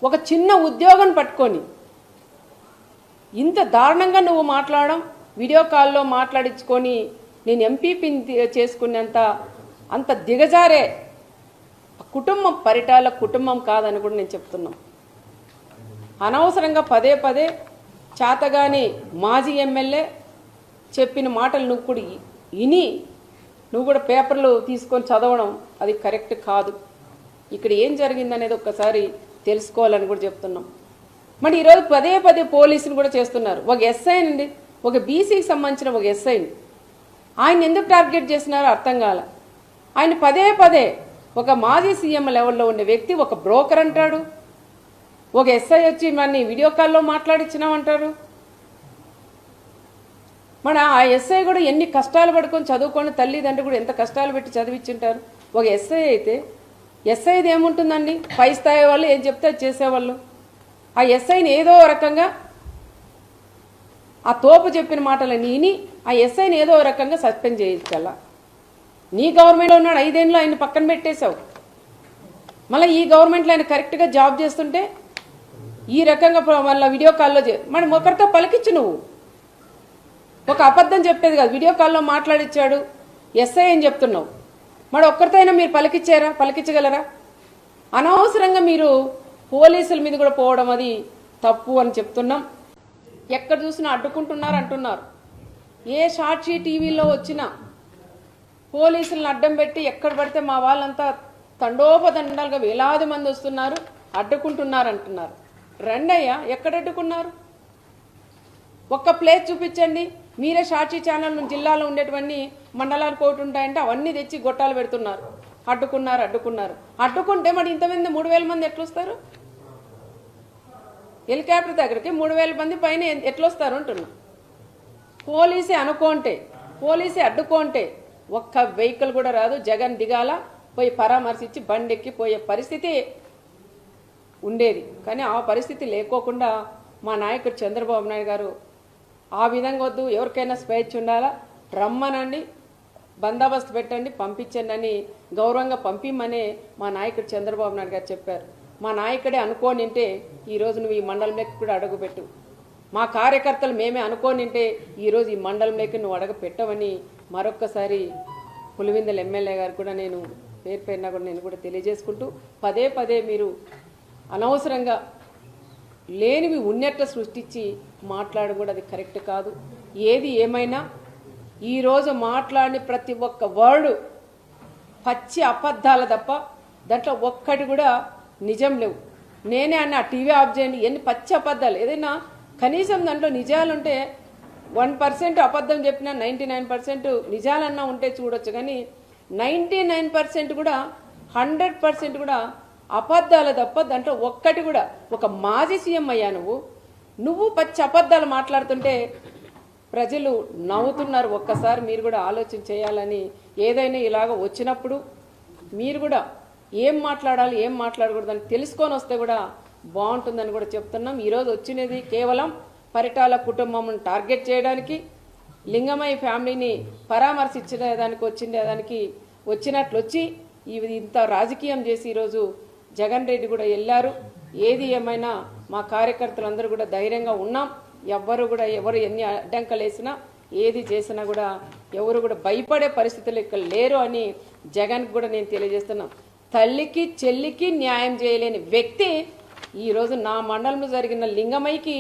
ఒక చిన్న ఉద్యోగం పట్టుకొని ఇంత దారుణంగా నువ్వు మాట్లాడడం, వీడియో కాల్లో మాట్లాడించుకొని నేను ఎంపీపీని చేసుకునేంత అంత దిగజారే కుటుంబం పరిటాల కుటుంబం కాదని కూడా నేను చెప్తున్నాను. అనవసరంగా పదే పదే చాతగాని మాజీ ఎమ్మెల్యే చెప్పిన మాటలు నువ్వు కూడా విని నువ్వు కూడా పేపర్లు తీసుకొని చదవడం అది కరెక్ట్ కాదు. ఇక్కడ ఏం జరిగిందనేది ఒక్కసారి తెలుసుకోవాలని కూడా చెప్తున్నాం. మరి ఈరోజు పదే పదే పోలీసులు కూడా చేస్తున్నారు. ఒక ఎస్ఐ అండి, ఒక బీసీకి సంబంధించిన ఒక ఎస్ఐని ఆయన ఎందుకు టార్గెట్ చేస్తున్నారో అర్థం కాల. ఆయన పదే పదే ఒక మాజీ సీఎం లెవెల్లో ఉండే వ్యక్తి ఒక బ్రోకర్ అంటాడు, ఒక ఎస్ఐ వచ్చి మన వీడియో కాల్లో మాట్లాడించినామంటారు. మన ఆ ఎస్ఐ కూడా ఎన్ని కష్టాలు పడుకొని చదువుకొని తల్లిదండ్రులు కూడా ఎంత కష్టాలు పెట్టి చదివించుంటారు. ఒక ఎస్ఐ అయితే ఎస్ఐది ఏముంటుందండి, పై స్థాయి వాళ్ళు ఏం చెప్తే చేసేవాళ్ళు. ఆ ఎస్ఐని ఏదో రకంగా ఆ తోపు చెప్పిన మాటలని విని ఆ ఎస్ఐని ఏదో రకంగా సస్పెండ్ చేయించాలా. నీ గవర్నమెంట్లో ఉన్నాడు, 5 ఏళ్ళు ఆయన పక్కన పెట్టేశావు. మళ్ళీ ఈ గవర్నమెంట్లో ఆయన కరెక్ట్గా జాబ్ చేస్తుంటే ఈ రకంగా మళ్ళీ వీడియో కాల్లో మరి ఒకరితో పలికించు. నువ్వు ఒక అబద్ధం చెప్పేది కాదు, వీడియో కాల్లో మాట్లాడిచ్చాడు ఎస్ఐ అని చెప్తున్నావు. మరి ఒక్కరితో అయినా మీరు పలికించగలరా? అనవసరంగా మీరు పోలీసుల మీద కూడా పోవడం అది తప్పు అని చెప్తున్నాం. ఎక్కడ చూసినా అడ్డుకుంటున్నారు అంటున్నారు. ఏ సాక్షి టీవీలో వచ్చినా పోలీసులను అడ్డం పెట్టి ఎక్కడ పడితే మా వాళ్ళంతా తండోపతండాలుగా వేలాది మంది వస్తున్నారు, అడ్డుకుంటున్నారు అంటున్నారు. రండయ్యా, ఎక్కడ అడ్డుకున్నారు? ఒక్క ప్లేస్ చూపించండి. మీరే సాక్షి ఛానల్ జిల్లాలో ఉండేటువంటి మండలాలు కోటి ఉంటాయంటే అవన్నీ తెచ్చి గొట్టాలు పెడుతున్నారు. అడ్డుకున్నారు. అడ్డుకుంటే మరి ఇంతమంది 3000 మంది ఎట్లొస్తారు? హెలికాప్టర్ దగ్గరికి 3000 మంది పైన ఎట్లొస్తారు అంటున్నా. పోలీసే అడ్డుకుంటే ఒక్క వెహికల్ కూడా రాదు. జగన్ దిగాల, పోయి పరామర్శించి బండెక్కి పోయే పరిస్థితి ఉండేది. కానీ ఆ పరిస్థితి లేకోకుండా మా నాయకుడు చంద్రబాబు నాయుడు గారు ఆ విధంగా వద్దు, ఎవరికైనా స్వేచ్ఛ ఉండాలా, రమ్మనండి, బందోబస్తు పెట్టండి, పంపించండి అని గౌరవంగా పంపిమ్మనే మా నాయకుడు చంద్రబాబు నాయుడు గారు చెప్పారు. మా నాయకుడే అనుకోనింటే ఈరోజు నువ్వు ఈ మండలంలోకి కూడా అడుగుపెట్టు. మా కార్యకర్తలు మేమే అనుకోనింటే ఈరోజు ఈ మండలంలోకి నువ్వు అడుగు పెట్టవని మరొక్కసారి పులివెందుల ఎమ్మెల్యే గారు కూడా నేను పేరు పేరున కూడా నేను కూడా తెలియజేసుకుంటూ, పదే పదే మీరు అనవసరంగా లేనివి ఉన్నట్లు సృష్టించి మాట్లాడడం కూడా అది కరెక్ట్ కాదు. ఏది ఏమైనా ఈరోజు మాట్లాడిన ప్రతి ఒక్క వర్డు పచ్చి అబద్ధాలు తప్ప దాంట్లో ఒక్కటి కూడా నిజం లేవు. నేనే అన్న టీవీ ఆఫ్ చేయండి, ఎన్ని పచ్చి అబద్ధాలు. ఏదైనా కనీసం దాంట్లో నిజాలుంటే 1% అబద్ధం చెప్పినా 99% నిజాలన్నా ఉంటే చూడొచ్చు. కానీ 99% కూడా 100% కూడా అబద్ధాలు తప్ప దాంట్లో ఒక్కటి కూడా. ఒక మాజీ సీఎం అయ్యా నువ్వు పచ్చి అబద్ధాలు మాట్లాడుతుంటే ప్రజలు నవ్వుతున్నారు. ఒక్కసారి మీరు కూడా ఆలోచన చేయాలని, ఏదైనా ఇలాగ వచ్చినప్పుడు మీరు కూడా ఏం మాట్లాడాలి ఏం మాట్లాడకూడదని తెలుసుకొని వస్తే కూడా బాగుంటుందని కూడా చెప్తున్నాం. ఈరోజు వచ్చినది కేవలం పరిటాల కుటుంబం టార్గెట్ చేయడానికి, లింగమయ్య ఫ్యామిలీని పరామర్శించడానికి వచ్చినట్లు వచ్చి ఇంత రాజకీయం చేసి ఈరోజు జగన్ రెడ్డి కూడా వెళ్ళారు. ఏది ఏమైనా మా కార్యకర్తలందరూ కూడా ధైర్యంగా ఉన్నాం. ఎవరు ఎన్ని అడ్డంకలు వేసినా ఏది చేసినా కూడా ఎవరు కూడా భయపడే పరిస్థితులు ఇక్కడ లేరు అని జగన్కి కూడా నేను తెలియజేస్తున్నా. తల్లికి చెల్లికి న్యాయం చేయలేని వ్యక్తి ఈరోజు నా మండలంలో జరిగిన లింగమయ్యకి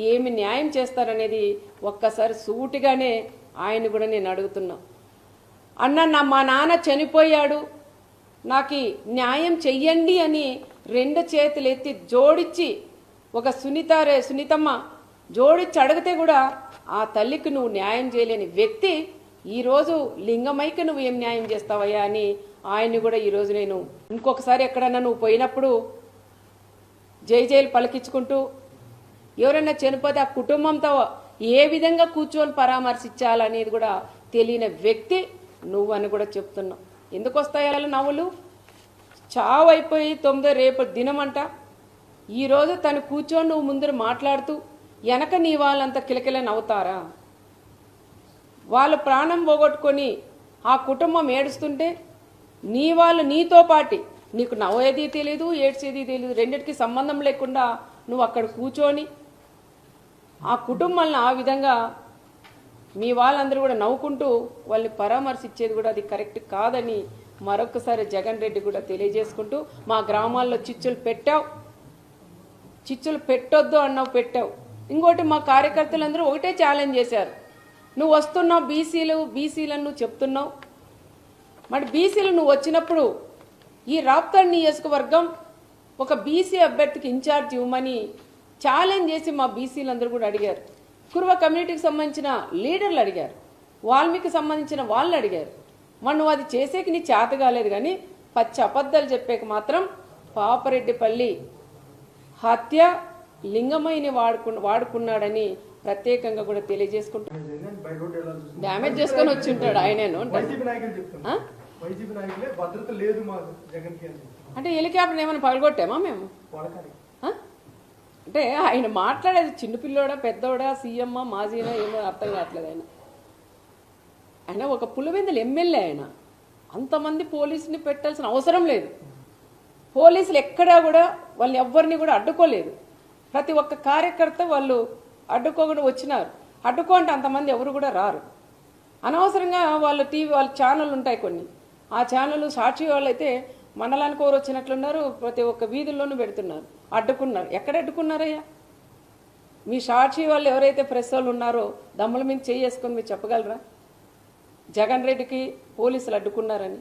ఏమి న్యాయం చేస్తారనేది ఒక్కసారి సూటిగానే ఆయన కూడా నేను అడుగుతున్నా. అన్న మా నాన్న చనిపోయాడు, నాకు న్యాయం చెయ్యండి అని 2 చేతులు ఎత్తి జోడించి ఒక సునీతమ్మ జోడించి అడిగితే కూడా ఆ తల్లికి నువ్వు న్యాయం చేయలేని వ్యక్తి ఈరోజు లింగమయ్యకి నువ్వు ఏం న్యాయం చేస్తావయ్యా అని ఆయన్ని కూడా ఈరోజు నేను ఇంకొకసారి ఎక్కడన్నా నువ్వు పోయినప్పుడు జైలు పలికించుకుంటూ ఎవరైనా చనిపోతే ఆ కుటుంబంతో ఏ విధంగా కూర్చొని పరామర్శించాలనేది కూడా తెలియని వ్యక్తి నువ్వు అని కూడా చెప్తున్నావు. ఎందుకు వస్తాయి అలా నవ్వులు? చావు అయిపోయి 9 రేపు దినమంట. ఈరోజు తను కూర్చొని నువ్వు ముందర మాట్లాడుతూ వెనక నీ వాళ్ళంతా కిలకిల నవ్వుతారా? వాళ్ళు ప్రాణం పోగొట్టుకొని ఆ కుటుంబం ఏడుస్తుంటే నీ వాళ్ళు నీతో పాటి నీకు నవ్వేది తెలియదు, ఏడ్చేది తెలియదు, రెండిటికి సంబంధం లేకుండా నువ్వు అక్కడ కూర్చొని ఆ కుటుంబాలను ఆ విధంగా మీ వాళ్ళందరూ కూడా నవ్వుకుంటూ వాళ్ళని పరామర్శించేది కూడా అది కరెక్ట్ కాదని మరొకసారి జగన్ రెడ్డి కూడా తెలియజేసుకుంటూ, మా గ్రామాల్లో చిచ్చులు పెట్టావు, చిచ్చులు పెట్టొద్దు అన్నావు, పెట్టావు. ఇంకోటి మా కార్యకర్తలందరూ ఒకటే ఛాలెంజ్ చేశారు, నువ్వు వస్తున్నావు బీసీలను నువ్వు చెప్తున్నావు, మరి బీసీలు నువ్వు వచ్చినప్పుడు ఈ రాప్తాడ్ నియోజకవర్గం ఒక బీసీ అభ్యర్థికి ఇన్ఛార్జ్ ఇవ్వమని ఛాలెంజ్ చేసి మా బీసీలందరూ కూడా అడిగారు. కురువ కమ్యూనిటీకి సంబంధించిన లీడర్లు అడిగారు, వాల్మీకి సంబంధించిన వాళ్ళు అడిగారు. మరి నువ్వు అది చేసేకి నీ చేత కాలేదు, కానీ పచ్చి అబద్ధాలు చెప్పేక మాత్రం పాపరెడ్డిపల్లి హత్య లింగమైని వాడుకున్నాడని ప్రత్యేకంగా కూడా తెలియజేసుకుంటా. డ్యామేజ్ చేసుకొని వచ్చి ఉంటాడు ఆయనేను అంటే హెలికాప్టర్ ఏమైనా పగలగొట్టామా మేము? అంటే ఆయన మాట్లాడేది చిన్నపిల్లోడా పెద్దోడా సీఎమ్మా మాజీనా ఏమో అర్థం కావట్లేదు. ఆయన ఒక పులివెందుల ఎమ్మెల్యే, ఆయన అంతమంది పోలీసుని పెట్టాల్సిన అవసరం లేదు. పోలీసులు ఎక్కడా కూడా వాళ్ళు ఎవరిని కూడా అడ్డుకోలేదు. ప్రతి ఒక్క కార్యకర్త వాళ్ళు అడ్డుకోకుండా వచ్చినారు. అడ్డుకోంటే అంతమంది ఎవరు కూడా రారు. అనవసరంగా వాళ్ళ వాళ్ళ ఛానళ్ళు ఉంటాయి కొన్ని, ఆ ఛానళ్ళు సాక్షి వాళ్ళు అయితే మండలానికి ఎవరు వచ్చినట్లున్నారు, ప్రతి ఒక్క వీధుల్లోనూ పెడుతున్నారు. అడ్డుకున్నారు. ఎక్కడ అడ్డుకున్నారయ్యా? మీ సాక్షి వాళ్ళు ఎవరైతే ప్రెస్ వాళ్ళు ఉన్నారో దమ్ముల మీద చేసుకొని మీరు చెప్పగలరా జగన్ రెడ్డికి పోలీసులు అడ్డుకున్నారని?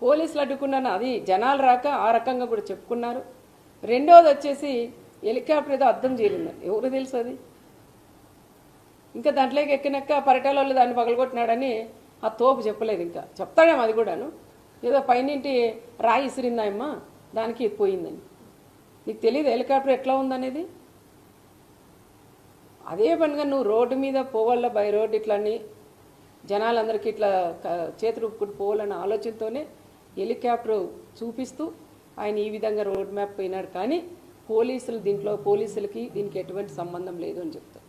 పోలీసులు అడ్డుకున్నారని అది జనాలు రాక ఆ రకంగా కూడా చెప్పుకున్నారు. రెండోది వచ్చేసి హెలికాప్టర్ ఏదో అర్థం చేయలేదు, ఎవరు తెలుసు అది? ఇంకా దాంట్లోకి ఎక్కినాక పరిటాల వాళ్ళు దాన్ని పగలగొట్టినాడని ఆ తోపు చెప్పలేదు. ఇంకా చెప్తాడేమో అది కూడాను, ఏదో పైనింటి రాయి ఇసిరిందాయమ్మా దానికి పోయిందని. నీకు తెలియదు హెలికాప్టర్ ఎట్లా ఉందనేది? అదే పనిగా నువ్వు రోడ్డు మీద పోవాల బై రోడ్డు ఇట్లని జనాలందరికీ ఇట్లా చేతులు ఊపుకుంటూ పోవాలన్న ఆలోచనతోనే హెలికాప్టర్ చూపిస్తూ ఆయన ఈ విధంగా రోడ్ మ్యాప్ పోయినాడు. కానీ పోలీసులకి దీనికి ఎటువంటి సంబంధం లేదు అని చెప్తారు.